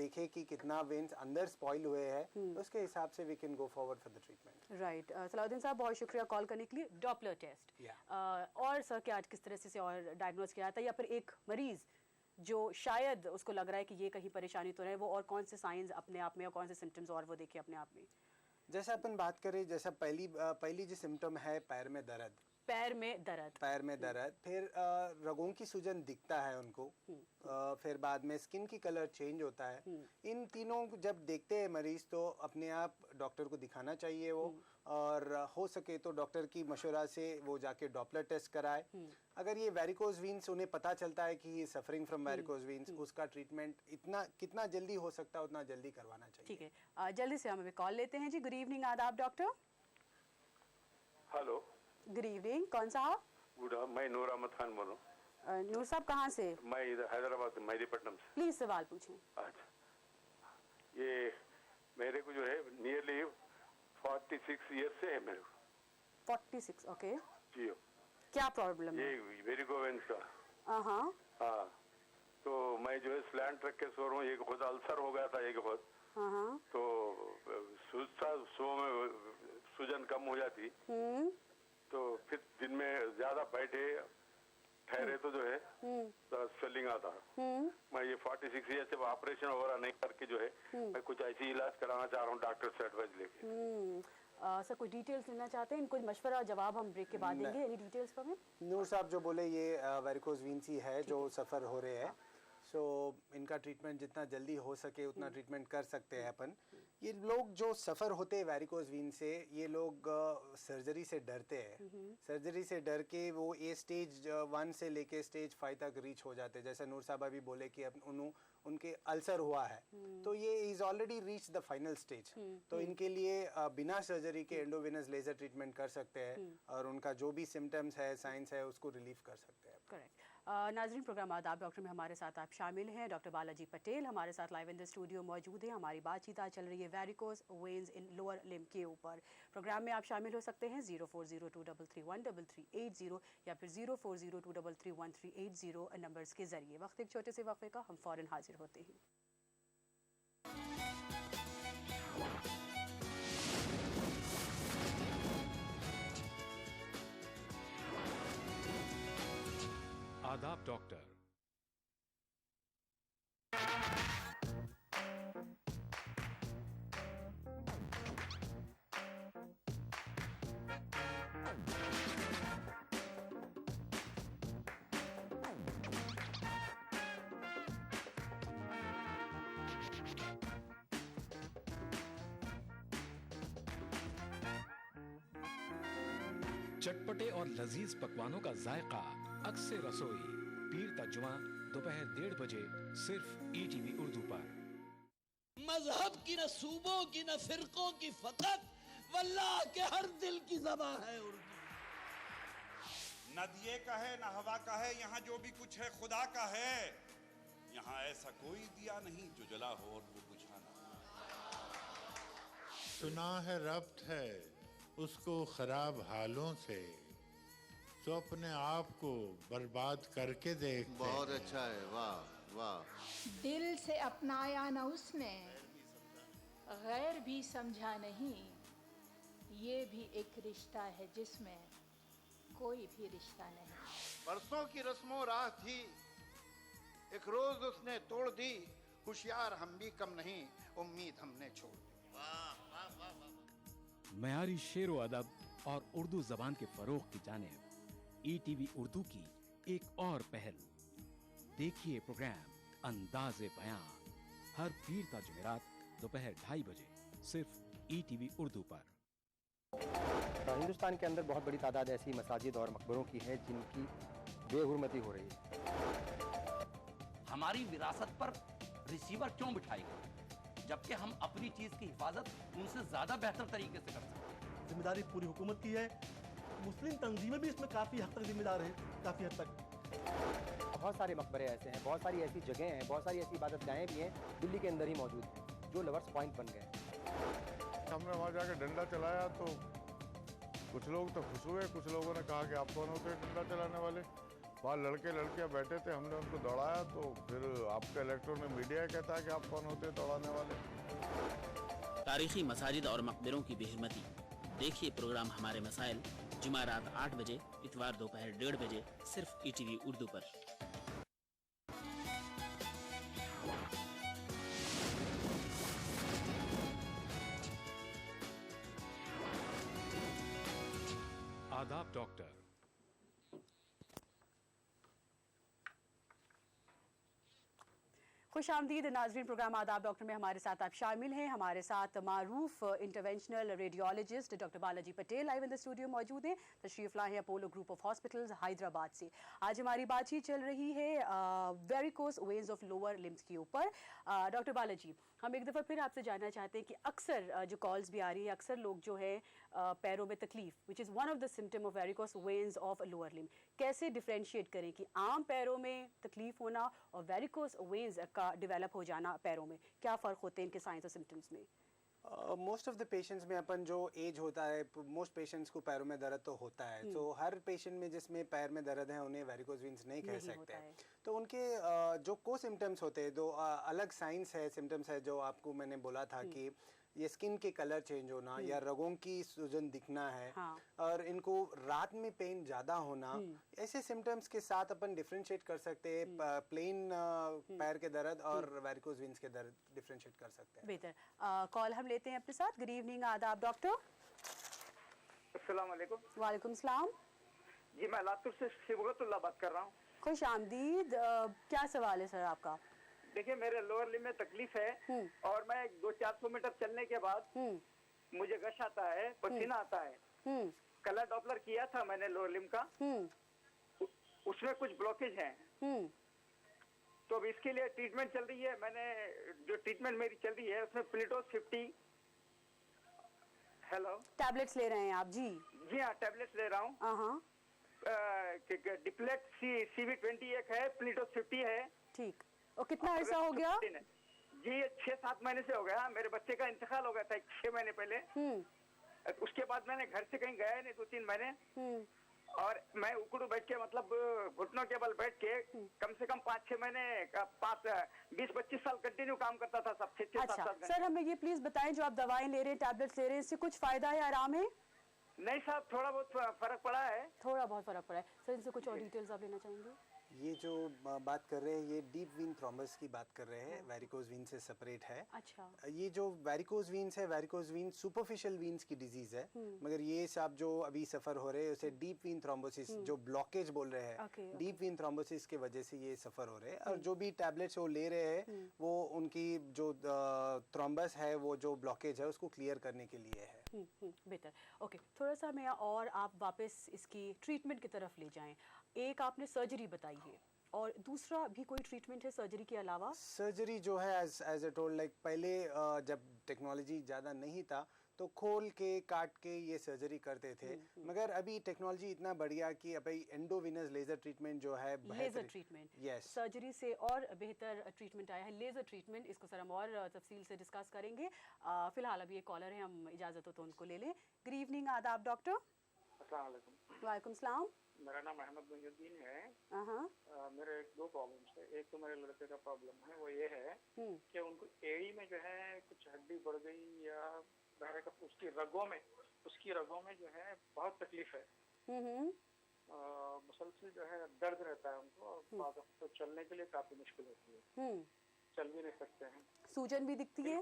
देखें कि कितना वेन्स अंदर स्पॉइल हुए हैं, तो उसके हिसाब से we can go forward for the treatment. Right. Salauddin साहब, बहुत शुक्रिया कॉल करने के लिए। डॉपलर टेस्ट और सर क्या किस तरह से और डायग्नोज किया था, या फिर एक मरीज जो शायद उसको लग रहा है कि ये कहीं परेशानी तो रहे, वो और कौन से साइंस अपने आप में और कौन से सिम्टम्स और वो देखे अपने आप में? जैसा अपन बात करें, जैसा पहली जो सिम्टम है पैर में दर्द, पैर में दर्द, फिर रगों की सूजन दिखता है उनको, फिर बाद में स्किन की कलर चेंज होता है। इन तीनों को जब देखते हैं मरीज तो अपने आप डॉक्टर को दिखाना चाहिए वो, और हो सके तो डॉक्टर की मशवरा से वो जाके डॉपलर टेस्ट कराए। अगर ये वेरिकोज वीन्स उन्हें पता चलता है कि ये सफरिंग फ्रॉम वेरिकोज वीन्स, उसका ट्रीटमेंट कितना जल्दी हो सकता है उतना जल्दी करवाना चाहिए। ठीक है, जल्दी से हम अभी कॉल लेते हैं जी। गुड इवनिंग, आदाब डॉक्टर। हेलो, गुड इवनिंग, कौन साहब? गुड, मैं नूर अहमद खान बोल रहा हूँ। नूर साहब कहाँ से? मैं इधर हैदराबाद मेहदीपट्टनम से। प्लीज सवाल पूछें। अच्छा, ये मेरे को जो है नियरली 46 ईयर्स से है मेरे को। 46, ओके जी। क्या प्रॉब्लम है? ये वेरिकोवेंस का। हाँ, तो मैं जो है स्लैंट रख के सो रहा हूँ, एक खुद अल्सर हो गया था एक खुद, तो सुबह में सूजन कम हो जाती, तो फिर दिन में ज्यादा बैठे ठहरे तो जो है स्वेलिंग आता है। मैं ये 46 ईयर से ऑपरेशन वगैरह नहीं करके जो है मैं कुछ ऐसी इलाज कराना चाह रहा हूँ डॉक्टर से एडवाइस लेके। सर कोई डिटेल्स लेना चाहते हैं? कोई मशवरा जवाब हम ब्रेक के बाद देंगे। एनी डिटेल्स पर? नूर साहब जो बोले ये वेरिकोज वीन्स ही है जो सफ़र हो रहे हैं, सो इनका ट्रीटमेंट जितना जल्दी हो सके उतना ट्रीटमेंट कर सकते हैं अपन। ये लोग जो सफ़र होते हैं वेरिकोज वीन से, ये लोग सर्जरी से डरते हैं। सर्जरी से डर के वो ये स्टेज 1 से लेके स्टेज 5 तक रीच हो जाते हैं। जैसे नूर साहब अभी बोले कि अब उनके अल्सर हुआ है, तो ये is already reach the final stage, तो इनके लिए बिना सर्जरी के एंडोवेनस लेज़र ट्रीटमेंट कर सकते हैं और उनका जो भी सिम्टम्स है, साइंस है, उसको रिलीफ कर सकते हैं। करेक्ट। नाज़रीन, प्रोग्राम आदाब डॉक्टर में हमारे साथ आप शामिल हैं। डॉक्टर बालाजी पटेल हमारे साथ लाइव इन द स्टूडियो मौजूद हैं। हमारी बातचीत आज चल रही है varicose veins in lower limb के ऊपर। प्रोग्राम में आप शामिल हो सकते हैं 0402331330 या फिर 0402331380 नंबर्स के जरिए। वक्त एक छोटे से वक्फे का, हम फौरन हाजिर होते हैं। आदाब डॉक्टर। चटपटे और लजीज पकवानों का जायका अक्सर रसोई, पीर ता जुमा दोपहर 1:30 बजे सिर्फ ईटीवी उर्दू पर। मजहब की न सूबों की न फिरकों की फकत वल्लाह के हर दिल की ज़बां है उर्दू। न दिए का है न हवा का है, यहाँ जो भी कुछ है खुदा का है। यहाँ ऐसा कोई दिया नहीं जो जला हो और वो बुझा ना। सुना है रब्त है उसको खराब हालों से, तो अपने आप को बर्बाद करके देखते। बहुत अच्छा है, वाह वाह। दिल से अपनाया न उसने, गैर भी समझा नहीं। ये भी एक रिश्ता है जिसमें कोई भी रिश्ता नहीं। बरसों की रस्मों राह थी, एक रोज उसने तोड़ दी। होशियार हम भी कम नहीं, उम्मीद हमने छोड़ दी। वाह वाह वाह वाह। मयारी शेर व अदब और उर्दू जबान के फरोग की जानिब ईटीवी उर्दू की एक और पहल। देखिए प्रोग्राम अंदाज़े बयां हर पीर ता जुमेरात दोपहर 2:30 बजे सिर्फ ईटीवी उर्दू पर। हिंदुस्तान के अंदर बहुत बड़ी तादाद ऐसी मसाजिद और मकबरों की है जिनकी बेहुरमती हो रही है। हमारी विरासत पर रिसीवर क्यों बिठाएगा, जबकि हम अपनी चीज की हिफाजत उनसे ज्यादा बेहतर तरीके से कर सकते हैं। जिम्मेदारी पूरी हुकूमत की है। मुस्लिम तंजीमें भी इसमें काफी हद तक जिम्मेदार हैं, काफी हद तक। बहुत सारे मकबरे ऐसे हैं, बहुत सारी ऐसी जगह हैं, बहुत सारी ऐसी इबादतगाहें भी हैं दिल्ली के अंदर ही मौजूद हैं जो लवर्स पॉइंट बन गए। हमने वहाँ जाकर डंडा चलाया तो कुछ लोग तो खुश हुए, कुछ लोगों ने कहा कि आप कौन होते हैं डंडा चलाने वाले। वहाँ लड़के लड़कियाँ बैठे थे, हमने उनको दौड़ाया तो फिर आपका इलेक्ट्रॉन में मीडिया कहता है कि आप कौन होते हैं दौड़ाने वाले। तारीखी मसाजिद और मकबरों की बेहरमती। देखिए प्रोग्राम हमारे मसाइल जुमा रात 8 बजे, इतवार दोपहर 1:30 बजे, सिर्फ ETV उर्दू पर। आदाब डॉक्टर। खुश आमदीद नाजरीन, प्रोग्राम आदाब डॉक्टर में हमारे साथ आप शामिल हैं। हमारे साथ मारूफ interventional radiologist doctor Balaji Patel live in the studio मौजूद हैं। तशरीफ लाए हैं Apollo group of hospitals Hyderabad से। आज हमारी बातचीत चल रही है varicose veins of lower limbs के ऊपर। डॉक्टर बालाजी, हम एक दफ़ा फिर आपसे जानना चाहते हैं कि अक्सर जो कॉल्स भी आ रही है, अक्सर लोग जो है पैरों में तकलीफ, which is one of the symptom of varicose veins of lower limb, कैसे डिफ्रेंशिएट करें कि आम पैरों में तकलीफ होना और वेरिकोस वेन्स का डेवलप हो जाना पैरों में, क्या फ़र्क होते हैं इनके साइंस और सिम्टम्स में? मोस्ट ऑफ द पेशेंट्स में अपन जो एज होता है, मोस्ट पेशेंट्स को पैरों में दर्द तो होता है। तो हर पेशेंट में जिसमें पैर में दर्द है उन्हें वेरिकोस वेन्स नहीं कह सकते। तो उनके जो को सिम्टम्स होते हैं, दो अलग साइंस है, सिम्टम्स है, जो आपको मैंने बोला था कि ये स्किन के कलर चेंज होना या रगों की सूजन दिखना है, और इनको रात में पेन ज़्यादा होना, ऐसे सिम्टम्स के साथ अपन डिफरेंशिएट कर सकते हैं प्लेन पैर के दर्द और वेरिकोस वेन्स के दर्द डिफरेंशिएट कर सकते हैं। बेहतर। कॉल हम लेते हैं अपने साथ। गुड इवनिंग, आदाब डॉक्टर। अस्सलाम वालेकुम। वालेकुम सलाम जी, मैं लातूर से सिबगतुल्लाह बात कर रहा हूँ। खुश आमदीद। क्या सवाल है सर आपका? देखिए, मेरे लोअर लिम्ब में तकलीफ है और मैं 200-400 मीटर चलने के बाद मुझे गश आता है, पसीना आता है। कलर डॉपलर किया था मैंने लोअर लिम्ब का, उसमें कुछ ब्लॉकेज है। तो अब इसके लिए ट्रीटमेंट चल रही है। मैंने जो ट्रीटमेंट मेरी चल रही है उसमें प्लिटोस 50 टैबलेट्स ले रहे हैं आप? जी जी हाँ, टैबलेट्स ले रहा हूँ। डिप्लेक्स CV20 एक है, प्लिटोस 50 है। ठीक। और कितना अर्सा हो गया? जी, ये 6-7 महीने से हो गया। मेरे बच्चे का इंतकाल हो गया था 6 महीने पहले। उसके बाद मैंने घर से कहीं गया नहीं 2-3 महीने, और मैं उकड़ू बैठ के, मतलब घुटनों के बल बैठ के कम से कम 5-6 महीने 20-25 साल कंटिन्यू काम करता था सब। 6-7 अच्छा साल। सर, हमें ये प्लीज बताएं, जो आप दवाएं ले रहे हैं, टैबलेट्स ले रहे हैं, इससे कुछ फायदा है, आराम है? नहीं साहब, थोड़ा बहुत फर्क पड़ा है। थोड़ा बहुत फर्क पड़ा है। सर, इनसे कुछ और डिटेल्स आप लेना चाहेंगे? ये जो बात कर रहे हैं, ये डीप वीन थ्रोम्बस की बात कर रहे हैं, वेरिकोस वीन से सेपरेट है। अच्छा। ये जो वेरिकोस वीन्स है, वेरिकोस वीन सुपरफिशियल वीन्स की डिजीज है, मगर ये सब जो अभी सफ़र हो रहे हैं उसे डीप वीन थ्रोम्बोसिस, जो ब्लॉकेज बोल रहे हैं, डीप वीन थ्रोम्बोसिस की वजह से ये सफ़र हो रहे हैं। और जो भी टैबलेट्स वो ले रहे हैं, वो उनकी जो थ्रोम्बस है, वो जो ब्लॉकेज है, उसको क्लियर करने के लिए है। बेहतर। ओके, थोड़ा सा हमें और आप वापस इसकी ट्रीटमेंट की तरफ ले जाएं। एक आपने सर्जरी बताई है, और दूसरा भी कोई ट्रीटमेंट है सर्जरी के अलावा? सर्जरी जो है एज ए टोल्ड, लाइक पहले जब टेक्नोलॉजी ज़्यादा नहीं था तो खोल के काट के ये सर्जरी करते थे, मगर अभी टेक्नोलॉजी इतना बढ़िया कि अभी एंडोविनस लेज़र ट्रीटमेंट जो है, लेज़र ट्रीटमेंट, यस, सर्जरी से और बेहतर ट्रीटमेंट आया है, लेज़र ट्रीटमेंट। इसको सर हम और तफसील से डिस्कस करेंगे। फिलहाल अभी एक कॉलर है, हम इजाज़त हो तो उनको ले लें। गुड इवनिंग, आदाब डॉक्टर। अस्सलाम वालेकुम। वालेकुम सलाम। मेरा नाम अहमद मुइनुद्दीन है। मेरे 2 प्रॉब्लम्स है। एक तो मेरे लड़के का प्रॉब्लम है, वो ये है कि उनको एड़ी में जो है कुछ हड्डी बढ़ गई, या उसकी रगों में जो है बहुत तकलीफ है। मुसलसल जो है दर्द रहता है उनको, तो चलने के लिए काफी मुश्किल होती है, चल भी नहीं सकते हैं। सूजन भी दिखती है?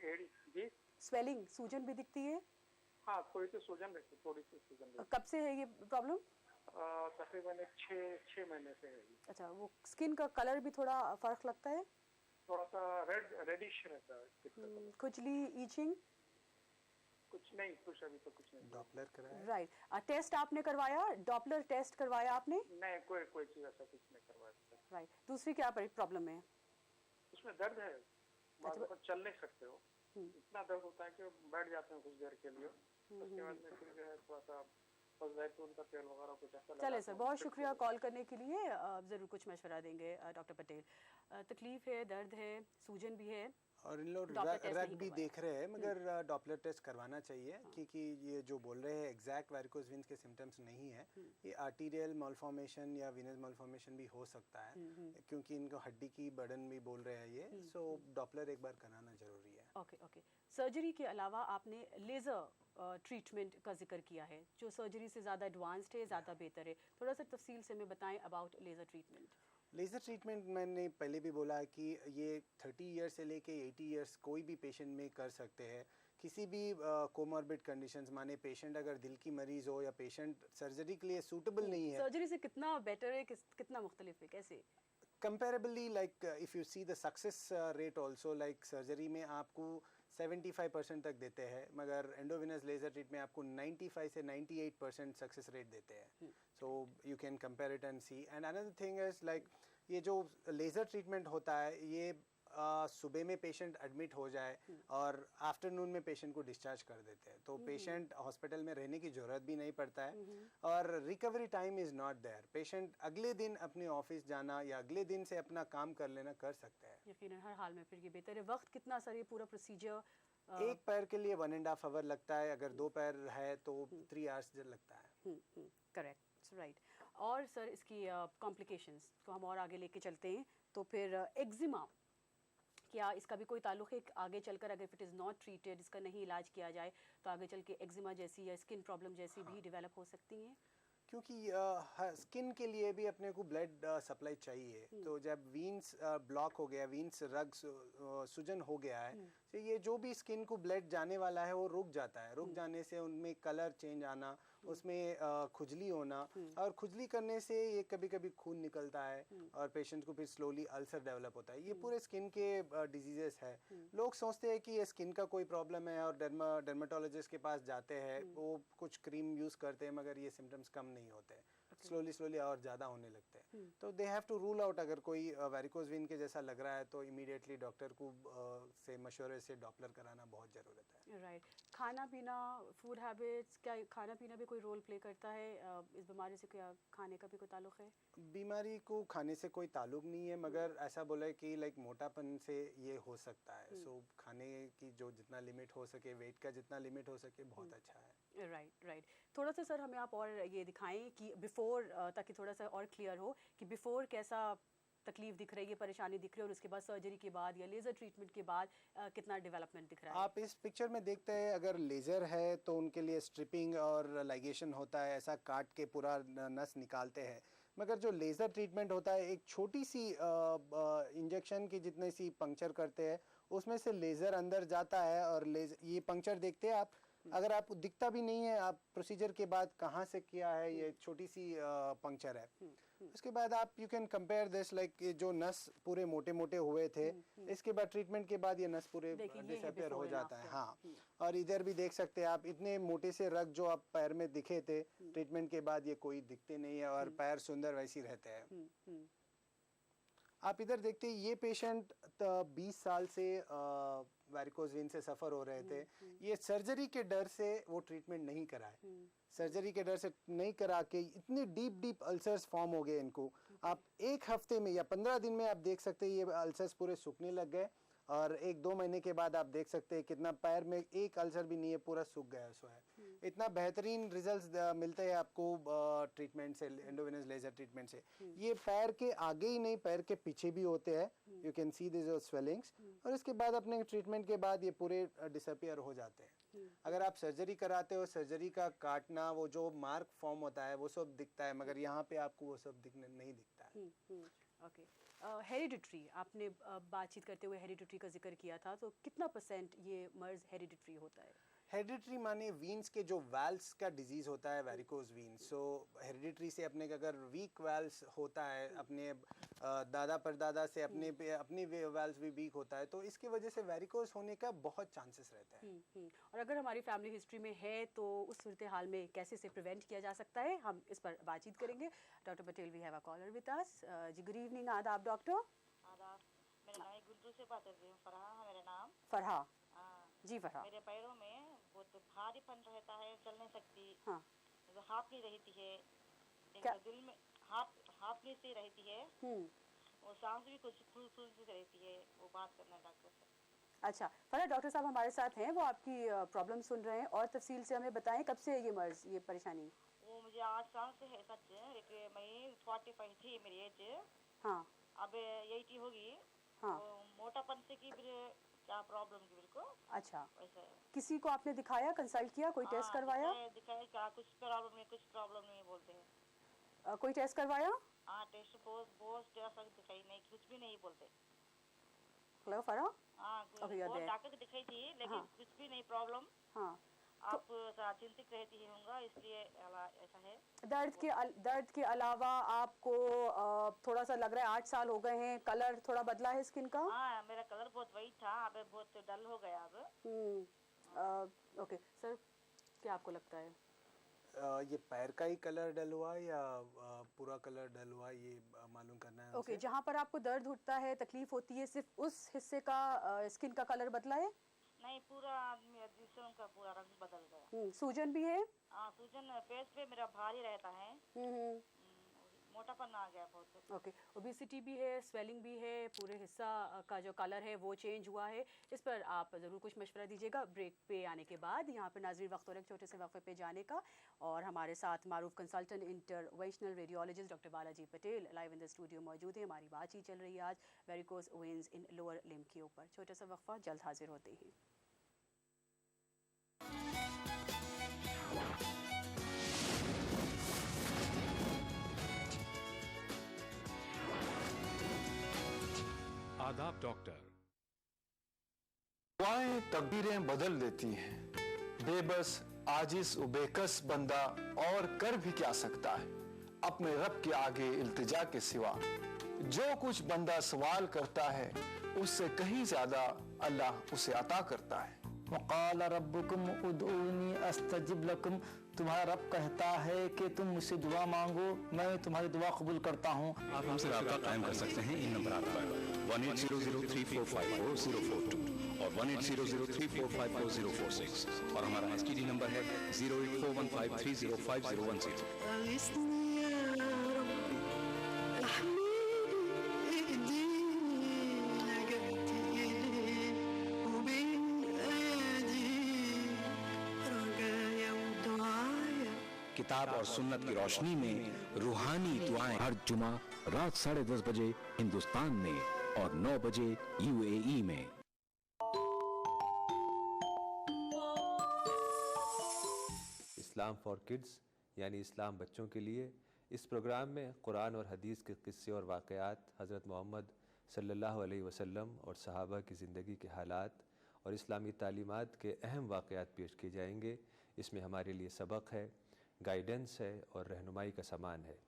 एड़ी जी, स्वेलिंग, सूजन भी दिखती है? हाँ, थोड़ी सी सूजन रहती है, थोड़ी सी सूजन। कब से है ये प्रॉब्लम? तकरीबन 6 महीने से है। अच्छा, वो स्किन का कलर भी थोड़ा फर्क लगता है? थोड़ा सा रेडिश रहता है। खुजली, ईचिंग? कुछ नहीं, कुछ अभी तो कुछ नहीं। डॉपलर कराया? राइट। टेस्ट आपने करवाया? डॉपलर टेस्ट करवाया आपने? नहीं, कोई चीज ऐसा कुछ नहीं करवाया। राइट। दूसरी क्या प्रॉब्लम है? उसमें दर्द है, मतलब चल नहीं सकते हो, इतना दर्द होता है कि बैठ जाते हैं कुछ देर के लिए, उसके बाद में फिर जो है थोड़ा सा उनका तेल वगैरह कुछ ऐसा। चले सर, बहुत शुक्रिया कॉल करने के लिए। ज़रूर कुछ मशवरा देंगे डॉक्टर पटेल। तकलीफ है, दर्द है, सूजन भी है, और इन लोग Doppler test रग नहीं भी करवाया। देख रहे हैं, मगर डॉपलर टेस्ट करवाना चाहिए क्योंकि ये जो बोल रहे हैं एग्जैक्ट वैरिकोज वेन्स के सिम्टम्स नहीं है, ये आर्टीरियल मालफॉर्मेशन या वीनस मालफॉर्मेशन भी हो सकता है क्योंकि इनको हड्डी की बर्डन भी बोल रहे हैं ये, सो डॉपलर एक बार कराना जरूरी है। Okay okay. सर्जरी के अलावा आपने लेज़र ट्रीटमेंट का जिक्र किया है, जो सर्जरी से ज़्यादा एडवांस्ड है, ज़्यादा बेहतर है, थोड़ा सा तफसील से हमें बताएं about laser treatment. Laser treatment मैंने पहले भी बोला है कि ये 30 ईयर्स से लेके 80 ईयर्स कोई भी पेशेंट में कर सकते हैं। किसी भी कोमॉर्बिड कंडीशंस, माने पेशेंट अगर दिल की मरीज़ हो या पेशेंट सर्जरी के लिए सूटेबल नहीं है, सर्जरी से कितना बेटर है, कितना मुख्तलिफ है, कैसे? Comparably like if you see the success rate also, like surgery में आपको 75% तक देते हैं, मगर एंडोविनस लेज़र ट्रीटमेंट में आपको 95 से 98% सक्सेस रेट देते हैं। So you can compare it and see. And another thing is like ये जो लेज़र ट्रीटमेंट होता है ये सुबह में पेशेंट एडमिट हो जाए और आफ्टरनून में पेशेंट को डिस्चार्ज कर देते हैं, तो पेशेंट हॉस्पिटल में रहने की ज़रूरत भी नहीं पड़ता है और recovery time is not there. Patient अगले दिन अपने ऑफिस जाना या अगले दिन से अपना काम कर लेना कर सकते हैं। यकीनन हर हाल में फिर ये बेहतर है। वक्त कितना सर ये पूरा प्रोसीजर? एक पैर के लिए 1.5 आवर लगता है, अगर 2 पैर है तो 3 आवर्स लगता है। Correct, right. और सर इसकी कॉम्प्लिकेशंस को हम और आगे लेके चलते हैं, तो फिर एक्जिमा, क्या इसका भी कोई ताल्लुक है आगे चलकर, अगर इट इज़ नॉट ट्रीटेड, इसका नहीं इलाज किया जाए तो आगे चल के एक्जिमा जैसी या स्किन प्रॉब्लम जैसी भी डेवलप हो सकती हैं? क्योंकि स्किन के लिए भी अपने को ब्लड सप्लाई चाहिए, तो जब वीन्स ब्लॉक हो गया, वीन्स रग सूजन हो गया है, तो ये जो भी स्किन को ब्लड जाने वाला है वो रुक जाता है। रुक जाने से उनमें कलर चेंज आना, उसमें खुजली होना, और खुजली करने से ये कभी कभी खून निकलता है और पेशेंट को फिर स्लोली अल्सर डेवलप होता है। ये पूरे स्किन के डिजीजेस है। लोग सोचते हैं कि ये स्किन का कोई प्रॉब्लम है और डर्माटोलॉजिस्ट के पास जाते हैं, वो कुछ क्रीम यूज़ करते हैं, मगर ये सिम्टम्स कम नहीं होते, स्लोली और ज़्यादा होने लगते हैं। तो they have to rule out, अगर कोई वेरिकोज वेन के जैसा लग रहा है तो इमीडिएटली डॉक्टर को से मशवरे से डॉपलर कराना बहुत ज़रूरत है। राइट। खाना पीना, फूड हैबिट्स, क्या खाना पीना भी कोई रोल प्ले करता है इस बीमारी से? क्या खाने का भी कोई ताल्लुक है? बीमारी को खाने से कोई ताल्लुक नहीं है, मगर ऐसा बोला है कि लाइक मोटापन से ये हो सकता है। सो खाने की जो जितना लिमिट हो सके, वेट का जितना लिमिट हो सके, बहुत अच्छा है। राइट। थोड़ा सा सर हमें आप और ये दिखाएं कि बिफोर, ताकि थोड़ा सा और क्लियर हो कि बिफोर कैसा तकलीफ दिख रही है, परेशानी दिख रही है, और उसके बाद सर्जरी के बाद या लेज़र ट्रीटमेंट के बाद कितना डेवलपमेंट दिख रहा है? आप इस पिक्चर में देखते हैं, अगर लेज़र है तो उनके लिए स्ट्रिपिंग और लाइगेशन होता है, ऐसा काट के पूरा नस निकालते हैं। मगर जो लेज़र ट्रीटमेंट होता है, एक छोटी सी इंजेक्शन की जितनी सी पंक्चर करते हैं, उसमें से लेज़र अंदर जाता है और ये पंक्चर देखते हैं आप, अगर आपको दिखता भी नहीं है आप प्रोसीजर के बाद कहाँ से किया है, ये छोटी सी पंक्चर है। उसके बाद आप you can compare this, like जो नस पूरे मोटे मोटे हुए थे, इसके बाद ट्रीटमेंट के बाद ये नस पूरे डिसअपियर हो जाता है। हाँ, और इधर भी देख सकते हैं आप, इतने मोटे से रग जो आप पैर में दिखे थे, ट्रीटमेंट के बाद ये कोई दिखते नहीं है और पैर सुंदर वैसी रहते हैं। आप इधर देखते हैं, ये पेशेंट 20 साल से वैरिकोज वेन से सफ़र हो रहे थे। ये सर्जरी के डर से वो ट्रीटमेंट नहीं कराए, सर्जरी के डर से नहीं करा के इतने डीप अल्सर्स फॉर्म हो गए इनको। आप 1 हफ्ते में या 15 दिन में आप देख सकते हैं ये अल्सर्स पूरे सूखने लग गए, और 1-2 महीने के बाद आप देख सकते हैं कितना पैर में एक अल्सर भी नहीं है, पूरा सूख गया है। इतना बेहतरीन रिजल्ट्स मिलते हैं आपको ट्रीटमेंट से, एंडोवेनस लेजर ट्रीटमेंट से। ये पैर के आगे ही नहीं, पैर के पीछे भी होते हैं, you can see this swellings, और इसके बाद अपने ट्रीटमेंट के बाद ये पूरे डिसअपियर हो जाते हैं। अगर आप सर्जरी कराते हो, सर्जरी का काटना, वो जो मार्क फॉर्म होता है वो सब दिखता है, मगर यहाँ पे आपको वो सब दिखने नहीं दिखता है। ओके। हेरिडिटरी, आपने बातचीत करते हुए हेरिडिटरी का जिक्र किया था, तो कितना % ये मर्ज हेरिडिटरी होता है? हेरिडिटरी माने वीन्स के जो वाल्व्स का डिजीज होता है, वेरिकोज वीन्स। सो हेरिडिटरी से अपने का अगर वीक वाल्व्स होता है, अपने दादा परदादा से अपनी वाल्व्स भी वीक होता है, तो इसकी वजह से वेरिकोज होने का बहुत चांसेस रहता है। और अगर हमारी फैमिली हिस्ट्री में है तो उस सूरत हाल में कैसे से प्रिवेंट किया जा सकता है, हम इस पर बातचीत करेंगे। Doctor Patel, we have a caller with us. जी, गुड इवनिंग। आदाब डॉक्टर। आदाब। मेरा नाम गुलरू से बात कर रही हूँ। फरहा है मेरा नाम। फरहा जी। फरहा, मेरे पैरों में बहुत भारीपन रहता है, चल नहीं सकती। हाँ। हाथ नहीं रहती है, दिल में हाथ नहीं सही रहती है, वो सांस भी कुछ फुल से रहती है, वो बात करना डॉक्टर से। अच्छा फरहा, डॉक्टर साहब हमारे साथ हैं, वो आपकी प्रॉब्लम सुन रहे हैं और तफसील से हमें बताएं कब से ये मर्ज, ये परेशानी? वो मुझे 8 साल से है सच। एक मैं 45 थी मेरी एज। हाँ अब 80 होगी। हाँ। तो मोटापन से की फिर क्या प्रॉब्लम की मेरे को। अच्छा, वैसे किसी को आपने दिखाया, कंसल्ट किया, कोई टेस्ट करवाया? दिखाया क्या, कुछ प्रॉब्लम नहीं, कुछ प्रॉब्लम नहीं बोलते हैं। कोई टेस्ट करवाया? हाँ टेस्ट बहुत दिखाई नहीं, कुछ भी नहीं बोलते। हेलो फरहा। हाँ बहुत डॉक्टर को दिखाई थी लेकिन हाँ। कुछ भी नहीं प्रॉब्लम। हाँ आप चिंतित रहती होंगे इसलिए ऐसा है। दर्द के अलावा आपको थोड़ा सा लग रहा है 8 साल हो गए हैं, कलर थोड़ा बदला है स्किन का? हाँ मेरा कलर बहुत वाइट था, अब बहुत डल हो गया अब। ओके सर, क्या आपको लगता है ये पैर का ही कलर डल हुआ या पूरा कलर डल हुआ, ये मालूम करना है? ओके, जहाँ पर आपको दर्द उठता है, तकलीफ होती है, सिर्फ उस हिस्से का स्किन का कलर बदला है? नहीं, पूरा जिस्म का पूरा रंग बदल गया। सूजन भी है? हाँ सूजन फेस पे मेरा भारी रहता है। मोटापन आ गया बहुत। ओके, ओबेसिटी भी है, स्वेलिंग भी है, पूरे हिस्सा का जो कलर है वो चेंज हुआ है। इस पर आप ज़रूर कुछ मशवरा दीजिएगा ब्रेक पे आने के बाद। यहाँ पर नाज़रीन वक्त हो रहा है छोटे से वक्फे पे जाने का, और हमारे साथ मारूफ consultant interventional radiologist doctor Balaji Patel live in the studio मौजूद है। हमारी बातचीत चल रही है आज varicose veins in lower limb के ऊपर। छोटा सा वक्फा, जल्द हाजिर होते हैं। आदाब डॉक्टर। दुआएं तकदीरें बदल देती हैं। बेबस आजिज बेकस बंदा और कर भी क्या सकता है अपने रब के आगे इल्तिजा के सिवा। जो कुछ बंदा सवाल करता है उससे कहीं ज्यादा अल्लाह उसे अता करता है। वक़ाल रब्बुकुम उदऊनी अस्तजिब लकुम, तुम्हारा रब कहता है कि तुम मुझसे दुआ मांगो, मैं तुम्हारी दुआ कबूल करता हूँ। आप हमसे रब्ता कायम कर सकते हैं इन नंबरात पर 180034544042 और 180034544046 और हमारा STD नंबर है 08415305010। किताब और सुन्नत की रोशनी में रूहानी दुआएं हर जुमा रात 10:30 बजे हिंदुस्तान में और 9 बजे UAE में। इस्लाम फॉर किड्स यानी इस्लाम बच्चों के लिए, इस प्रोग्राम में कुरान और हदीस के किस्से और वाक़यात, हज़रत मोहम्मद सल्लल्लाहु अलैहि वसल्लम और सहाबा की ज़िंदगी के हालात और इस्लामी तालीमात के अहम वाक़यात पेश किए जाएंगे। इसमें हमारे लिए सबक है, गाइडेंस है और रहनुमाई का सामान है।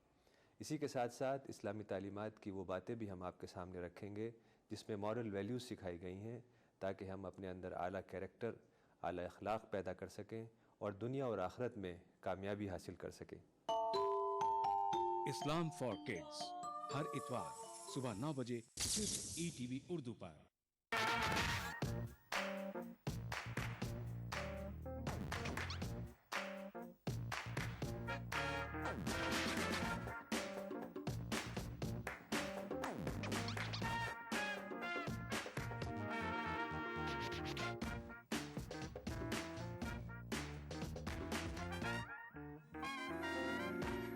इसी के साथ साथ इस्लामी तालीमात की वो बातें भी हम आपके सामने रखेंगे जिसमें मॉरल वैल्यूज़ सिखाई गई हैं, ताकि हम अपने अंदर आला कैरेक्टर, आला अखलाक पैदा कर सकें और दुनिया और आखिरत में कामयाबी हासिल कर सकें। इस्लाम फॉर किड्स हर इतवार सुबह 9 बजे सिर्फ ETV उर्दू पर।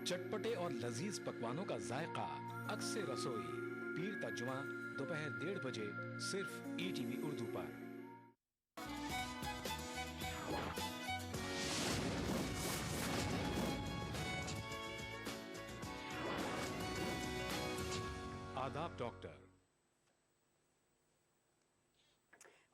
चटपटे और लजीज पकवानों का जायका अक्से रसोई पीर ता जुमा दोपहर 1:30 बजे सिर्फ ETV उर्दू पर। आदाब डॉक्टर।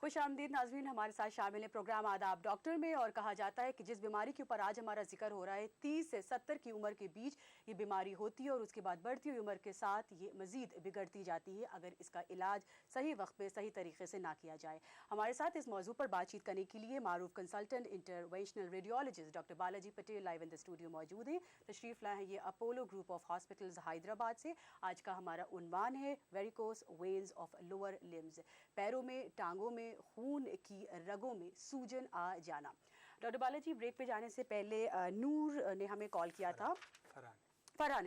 खुश आमदीद नाज़रीन, हमारे साथ शामिल है प्रोग्राम आदाब डॉक्टर में। और कहा जाता है कि जिस बीमारी के ऊपर आज हमारा जिक्र हो रहा है, 30 से 70 की उम्र के बीच ये बीमारी होती है और उसके बाद बढ़ती हुई उम्र के साथ ये मज़ीद बिगड़ती जाती है अगर इसका इलाज सही वक्त पे सही तरीके से ना किया जाए। हमारे साथ इस मौजू पर बातचीत करने के लिए मारूफ consultant interventional radiologist doctor Balaji Patel live in the studio मौजूद हैं। तशरीफ़ लाए हैं ये Apollo group of hospitals Hyderabad से। आज का हमारा उन्वान है varicose veins of lower limbs, पैरों में, टांगों में खून की रगों में सूजन आ जाना। डॉक्टर बालाजी, ब्रेक पे जाने से पहले नूर ने हमें कॉल किया था, फरहा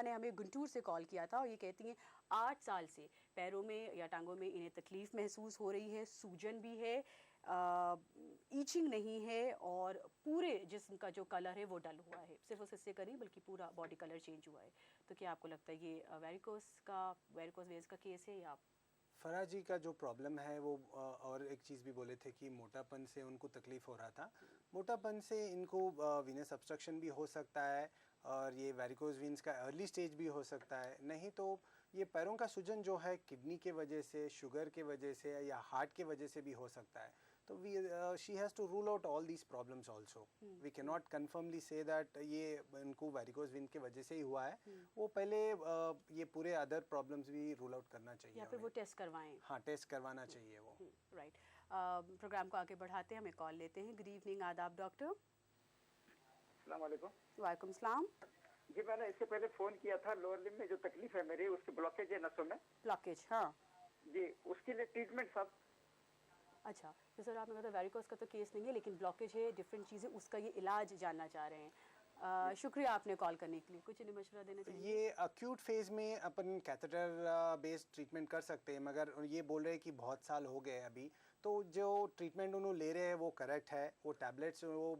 ने हमें गुंटूर से कॉल किया था और ये कहती हैं 8 साल से पैरों में या टांगों में इन्हें तकलीफ महसूस हो रही है, सूजन भी है, ईचिंग नहीं है और पूरे जिस्म का जो कलर है वो डल हुआ है, सिर्फ उस हिस्से का नहीं बल्कि पूरा बॉडी कलर चेंज हुआ है। तो क्या आपको लगता है ये वेरिकोस वेन्स का केस है या? फराह जी का जो प्रॉब्लम है वो और एक चीज़ भी बोले थे कि मोटापन से उनको तकलीफ़ हो रहा था। मोटापन से इनको वीनस ऑब्स्ट्रक्शन भी हो सकता है और ये वेरिकोस वीन्स का अर्ली स्टेज भी हो सकता है। नहीं तो ये पैरों का सूजन जो है किडनी के वजह से, शुगर के वजह से या हार्ट के वजह से भी हो सकता है। तो she has to rule out all these problems also. We can not confirmly say that ये इनको वेरिकोस वीन की वजह से ही हुआ है। वो पहले ये पूरे अदर प्रॉब्लम्स भी रूल आउट करना चाहिए या फिर वो टेस्ट करवाएं। हाँ, टेस्ट करवाना चाहिए वो। राइट। प्रोग्राम को आगे बढ़ाते हैं, हमें कॉल लेते हैं। गुड इवनिंग, आदाब डॉक्टर। अस्सलाम वालेकुम। वालेकुम सलाम। जी मैंने इससे पहले फ़ोन किया था, लोअर लिम्ब में जो तकलीफ है मेरी, उसकी ब्लॉकेज है नसों में। ब्लॉकेज, हाँ जी, उसके लिए ट्रीटमेंट सब। अच्छा, तो सर आपने कहा था वेरिकोस का तो केस नहीं है लेकिन ब्लॉकेज है, डिफरेंट चीज़ें, उसका ये इलाज जानना चाह रहे हैं। शुक्रिया आपने कॉल करने के लिए। कुछ इन्हें मशवरा देना चाहिए? ये अक्यूट फेज़ में अपन कैथेटर बेस्ड ट्रीटमेंट कर सकते हैं, मगर ये बोल रहे हैं कि बहुत साल हो गए अभी, तो जो ट्रीटमेंट उन्होंने ले रहे हैं वो करेक्ट है। वो टैबलेट्स वो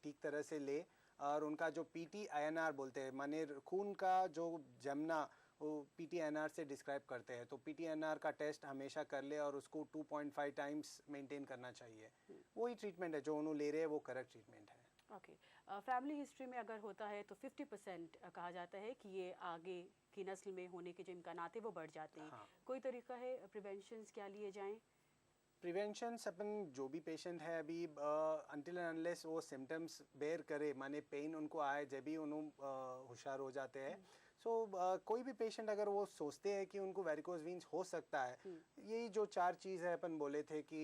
ठीक तरह से ले और उनका जो PT-INR बोलते हैं, माने खून का जो जमना, वो PT-INR से डिस्क्राइब करते हैं। तो PT-INR का टेस्ट हमेशा कर ले और उसको 2.5 टाइम्स मेंटेन करना चाहिए। वही ट्रीटमेंट है जो उन्होंने ले रहे हैं, वो करेक्ट ट्रीटमेंट है। ओके। फैमिली हिस्ट्री में अगर होता है तो 50% कहा जाता है कि ये आगे की नस्ल में होने के जो इम्कानात है वो बढ़ जाते हैं। हाँ। कोई तरीका है, प्रिवेंशंस क्या लिए जाएं? प्रिवेंशंस अपन जो भी पेशेंट है अभी अनटिल एंड अनलेस वो सिम्टम्स बेयर करे, माने पेन उनको आए, जब भी उन्होंने होशियार हो जाते हैं। सो कोई भी पेशेंट अगर वो सोचते हैं कि उनको वेरिकोस वीन्स हो सकता है, यही जो 4 चीज़ है अपन बोले थे कि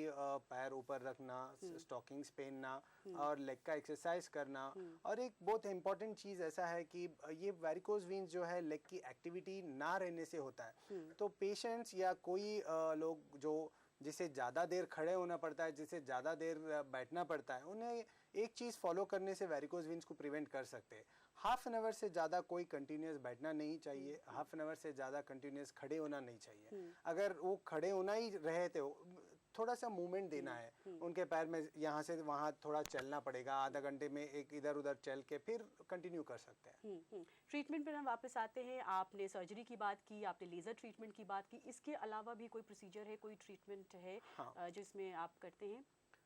पैर ऊपर रखना, स्टॉकिंग्स पहनना और लेग का एक्सरसाइज करना। और एक बहुत इंपॉर्टेंट चीज़ ऐसा है कि ये वेरिकोस वीन्स जो है लेग की एक्टिविटी ना रहने से होता है। तो पेशेंट्स या कोई लोग जो जिसे ज़्यादा देर खड़े होना पड़ता है, जिसे ज़्यादा देर बैठना पड़ता है, उन्हें एक चीज़ फॉलो करने से वेरिकोस वीन्स को प्रिवेंट कर सकते हैं। हाफ एन आवर से ज़्यादा कोई कंटिन्यूस बैठना नहीं चाहिए, हाफ एन आवर से ज़्यादा कंटिन्यूस खड़े होना नहीं चाहिए। अगर वो खड़े होना ही रहे तो थोड़ा सा मूवमेंट देना है उनके पैर में, यहाँ से वहाँ थोड़ा चलना पड़ेगा, आधा घंटे में एक इधर उधर चल के फिर कंटिन्यू कर सकते हैं। ट्रीटमेंट पर हम वापस आते हैं। आपने सर्जरी की बात की, आपने लेज़र ट्रीटमेंट की बात की, इसके अलावा भी कोई प्रोसीजर है, कोई ट्रीटमेंट है जिसमें आप करते हैं?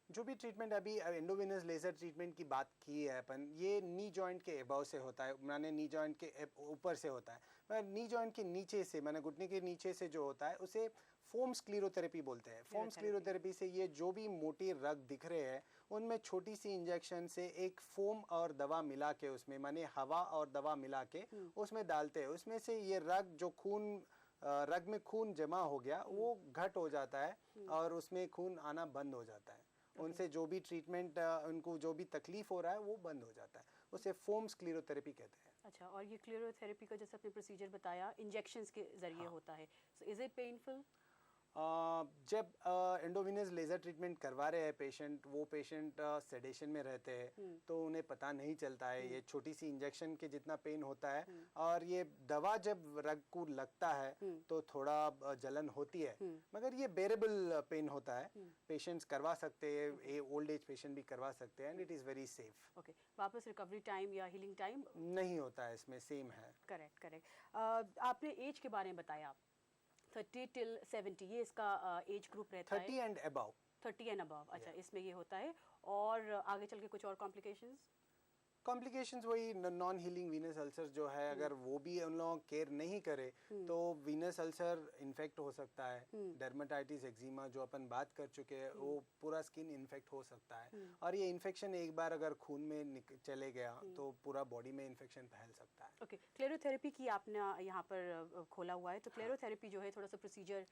जो भी ट्रीटमेंट अभी एंडोवेनस लेज़र ट्रीटमेंट की बात की है अपन, ये नी जॉइंट के अबव से होता है, माने नी जॉइंट के ऊपर से होता है। मगर नी जॉइंट के नीचे से, माने घुटने के नीचे से जो होता है उसे फोम स्क्लेरोथेरेपी बोलते हैं। फोम स्क्लेरोथेरेपी से ये जो भी मोटी रग दिख रहे हैं उनमें छोटी सी इंजेक्शन से एक फोम और दवा मिला के, उसमें माने हवा और दवा मिला के उसमें डालते हैं। उसमें से ये रग जो खून रग में खून जमा हो गया वो घट हो जाता है और उसमें खून आना बंद हो जाता है। उनसे जो भी ट्रीटमेंट उनको जो भी तकलीफ हो रहा है वो बंद हो जाता है। उसे फोम स्क्लेरोथेरेपी कहते हैं। अच्छा, और ये क्लेरोथेरेपी का जैसे आपने प्रोसीजर बताया इंजेक्शंस के जरिए होता है, सो इज इट पेनफुल? जब एंडोवेनस लेज़र ट्रीटमेंट करवा रहे हैं पेशेंट, वो पेशेंट सेडेशन में रहते हैं तो उन्हें पता नहीं चलता है। ये छोटी सी इंजेक्शन के जितना पेन होता है और ये दवा जब रग को लगता है तो थोड़ा जलन होती है, मगर ये बेरेबल पेन होता है। पेशेंट्स करवा सकते हैं, ओल्ड एज पेशेंट भी करवा सकते हैं and it is very safe. Okay, वापस रिकवरी टाइम या हीलिंग टाइम नहीं होता है इसमें, सेम है। करेक्ट। आपने एज के बारे में बताया 30 till 70, ये इसका एज ग्रुप रहता है। 30 and above। 30 and above, अच्छा, इसमें ये होता है। और आगे चल के कुछ और कॉम्प्लिकेशंस वही नॉन हीलिंग वीनस अल्सर जो है, अगर वो भी उन लोगों केयर नहीं करे तो वीनस अल्सर इन्फेक्ट हो सकता है। डर्मेटाइटिस, एक्जिमा जो अपन बात कर चुके हैं, वो पूरा स्किन इन्फेक्ट हो सकता है। और ये इन्फेक्शन एक बार अगर खून में चले गया तो पूरा बॉडी में इन्फेक्शन फैल सकता है। ओके, क्लेरोथेरेपी की आपने यहाँ पर खोला हुआ है, तो क्लेरोथेरेपी जो है थोड़ा सा प्रोसीजर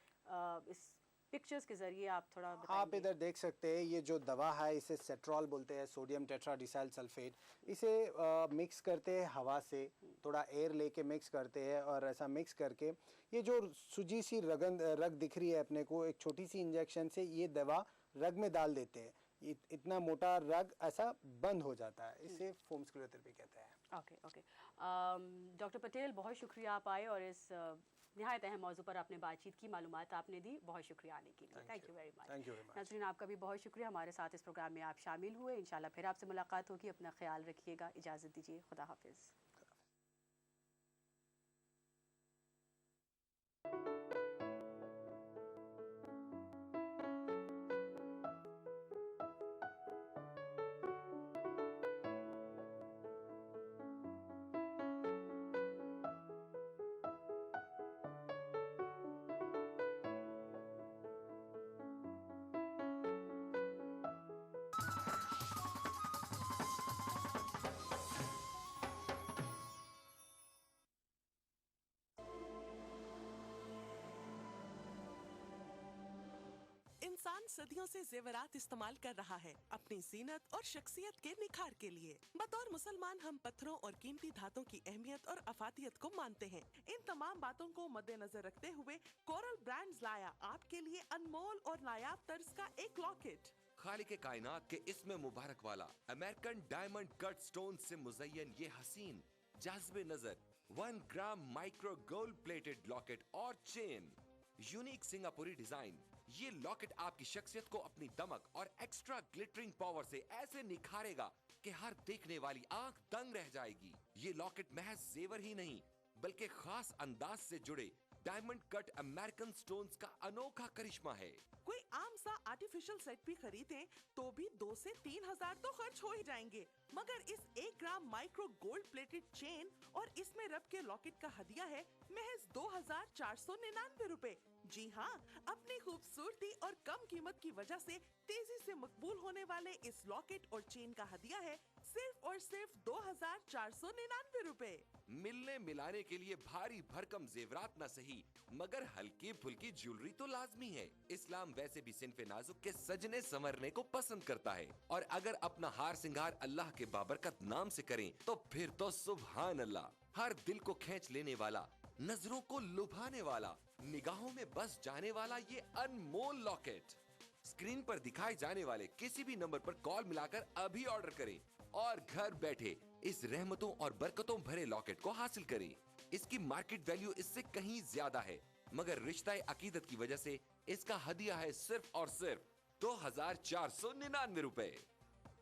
इस पिक्चर्स के जरिए आप थोड़ा बताएंगे? आप इधर देख सकते हैं, ये जो दवा है इसे सेट्रॉल बोलते हैं, सोडियम टेट्राडिसाइल सल्फेट। इसे मिक्स करते हैं हवा से, थोड़ा एयर लेके मिक्स करते हैं और ऐसा मिक्स करके ये जो सूजी सी रग दिख रही है अपने को, एक छोटी सी इंजेक्शन से ये दवा रग में डाल देते हैं। इतना मोटा रग ऐसा बंद हो जाता है, इसे फोम स्क्लेरोथेरेपी कहते हैं। ओके। डॉक्टर पटेल, बहुत शुक्रिया आप आए और इस निहायत अहम मौजू पर आपने बातचीत की, मालूमात आपने दी, बहुत शुक्रिया आने के लिए। Thank you very much. Thank you very much. नाज़रीन, आपका भी बहुत शुक्रिया हमारे साथ इस प्रोग्राम में आप शामिल हुए। इंशाल्लाह फिर आपसे मुलाकात होगी। अपना ख्याल रखिएगा, इजाज़त दीजिए, खुदा हाफिज़। इंसान सदियों से जेवरात इस्तेमाल कर रहा है अपनी जीनत और शख्सियत के निखार के लिए। बतौर मुसलमान हम पत्थरों और कीमती धातों की अहमियत और अफादियत को मानते हैं। इन तमाम बातों को मद्देनजर रखते हुए कोरल ब्रांड्स लाया आपके लिए अनमोल और नायाब तर्ज का एक लॉकेट। खालिक कायनात के इसमें मुबारक वाला अमेरिकन डायमंड कट स्टोन से मुज़य्यन ये हसीन जाज़बे नजर 1 ग्राम माइक्रो गोल्ड प्लेटेड लॉकेट और चेन, यूनिक सिंगापुरी डिजाइन। ये लॉकेट आपकी शख्सियत को अपनी दमक और एक्स्ट्रा ग्लिटरिंग पावर से ऐसे निखारेगा कि हर देखने वाली आंख दंग रह जाएगी। ये लॉकेट महज जेवर ही नहीं बल्कि खास अंदाज से जुड़े डायमंड कट अमेरिकन स्टोन्स का अनोखा करिश्मा है। कोई आम सा आर्टिफिशियल सेट भी खरीदें तो भी 2 से 3 हजार तो खर्च हो ही जाएंगे, मगर इस 1 ग्राम माइक्रो गोल्ड प्लेटेड चेन और इसमें रब के लॉकेट का हदिया है महज 2499 रुपए। जी हाँ, अपनी खूबसूरती और कम कीमत की वजह से तेजी से मकबूल होने वाले इस लॉकेट और चेन का हदिया है सिर्फ और सिर्फ 2499 रुपए। मिलने मिलाने के लिए भारी भरकम जेवरात न सही मगर हल्की फुल्की ज्वेलरी तो लाजमी है। इस्लाम वैसे भी सिनफे नाजुक के सजने संवरने को पसंद करता है और अगर अपना हार सिंगार अल्लाह के बाबरकत नाम से करें तो फिर तो सुभान अल्लाह। हर दिल को खींच लेने वाला, नजरों को लुभाने वाला, निगाहों में बस जाने वाला ये अनमोल लॉकेट स्क्रीन पर दिखाए जाने वाले किसी भी नंबर पर कॉल मिलाकर अभी ऑर्डर करें और घर बैठे इस रहमतों और बरकतों भरे लॉकेट को हासिल करें। इसकी मार्केट वैल्यू इससे कहीं ज्यादा है मगर रिश्ता अकीदत की वजह से इसका हदिया है सिर्फ और सिर्फ 2499 रुपए।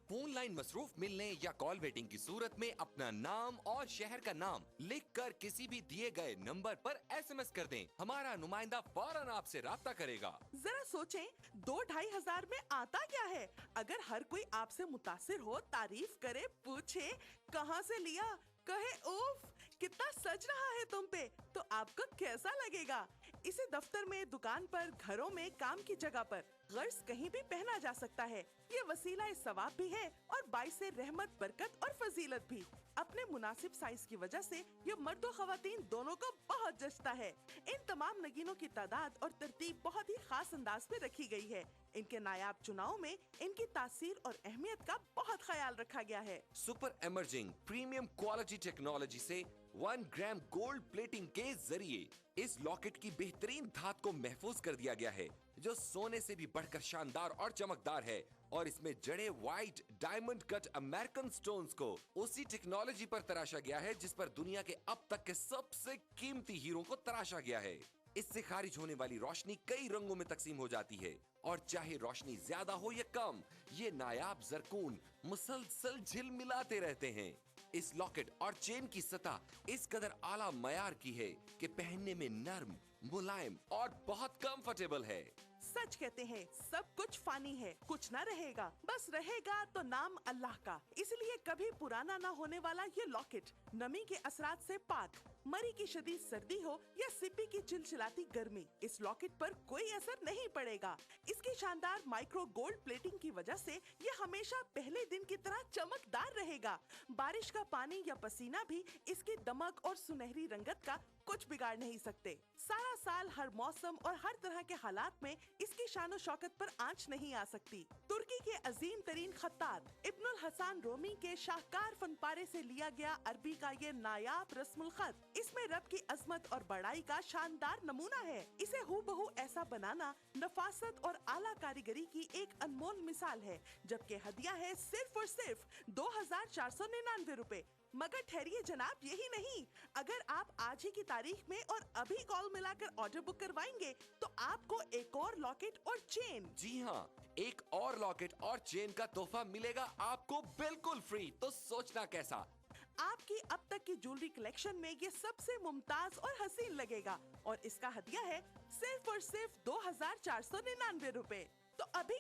फोन लाइन मसरूफ मिलने या कॉल वेटिंग की सूरत में अपना नाम और शहर का नाम लिखकर किसी भी दिए गए नंबर पर SMS कर दें। हमारा नुमाइंदा फौरन आपसे राब्ता करेगा। जरा सोचें, 2-2.5 हजार में आता क्या है? अगर हर कोई आपसे मुतासिर हो, तारीफ करे, पूछे कहाँ से लिया, कहे उफ कितना सज रहा है तुम पे, तो आपको कैसा लगेगा? इसे दफ्तर में, दुकान पर, घरों में, काम की जगह पर गर्ज कहीं भी पहना जा सकता है। ये वसीला सवाब भी है और बाइसे रहमत, बरकत और फजीलत भी। अपने मुनासिब साइज की वजह से ये मर्द और खवातीन दोनों को बहुत जचता है। इन तमाम नगीनों की तादाद और तरतीब बहुत ही खास अंदाज में रखी गई है। इनके नायाब चुनाव में इनकी तासीर और अहमियत का बहुत ख्याल रखा गया है। Super emerging premium quality technology से 1 ग्राम गोल्ड प्लेटिंग के जरिए इस लॉकेट की बेहतरीन धात को महफूज कर दिया गया है जो सोने से भी बढ़कर शानदार और चमकदार है और इसमें जड़े white diamond cut American stones को उसी टेक्नोलॉजी पर तराशा गया है जिस पर दुनिया के अब तक के सबसे कीमती हीरो को तराशा गया है। इससे खारिज होने वाली रोशनी कई रंगों में तकसीम हो जाती है और चाहे रोशनी ज्यादा हो या कम, ये नायाब जरकून मुसलसल झिलमिलाते रहते हैं। इस लॉकेट और चेन की सतह इस कदर आला मयार की है कि पहनने में नर्म, मुलायम और बहुत कंफर्टेबल है। सच कहते हैं, सब कुछ फानी है, कुछ ना रहेगा, बस रहेगा तो नाम अल्लाह का। इसलिए कभी पुराना ना होने वाला ये लॉकेट नमी के असरात से पाक, मरी की शदीद सर्दी हो या सिपी की चिलचिलाती गर्मी, इस लॉकेट पर कोई असर नहीं पड़ेगा। इसकी शानदार माइक्रो गोल्ड प्लेटिंग की वजह से ये हमेशा पहले दिन की तरह चमकदार रहेगा। बारिश का पानी या पसीना भी इसकी दमक और सुनहरी रंगत का कुछ बिगाड़ नहीं सकते। सारा साल हर मौसम और हर तरह के हालात में इसकी शानो शौकत पर आंच नहीं आ सकती। तुर्की के अजीम तरीन खत्तात इब्नुल हसन रोमी के शाहकार फनपारे से लिया गया अरबी का ये नायाब रस्मुल खत, इसमें रब की अजमत और बड़ाई का शानदार नमूना है। इसे हूबहू ऐसा बनाना नफासत और आला कारीगरी की एक अनमोल मिसाल है, जबकि हदिया है सिर्फ और सिर्फ 2499 रुपए। मगर ठहरिए जनाब, यही नहीं, अगर आप आज ही की तारीख में और अभी कॉल मिलाकर ऑर्डर बुक करवाएंगे तो आपको एक और लॉकेट और चेन, जी हाँ, एक और लॉकेट और चेन का तोहफा मिलेगा आपको बिल्कुल फ्री। तो सोचना कैसा? आपकी अब तक की ज्वेलरी कलेक्शन में ये सबसे मुमताज और हसीन लगेगा और इसका हदिया है सिर्फ और सिर्फ 2,499 रुपए। तो अभी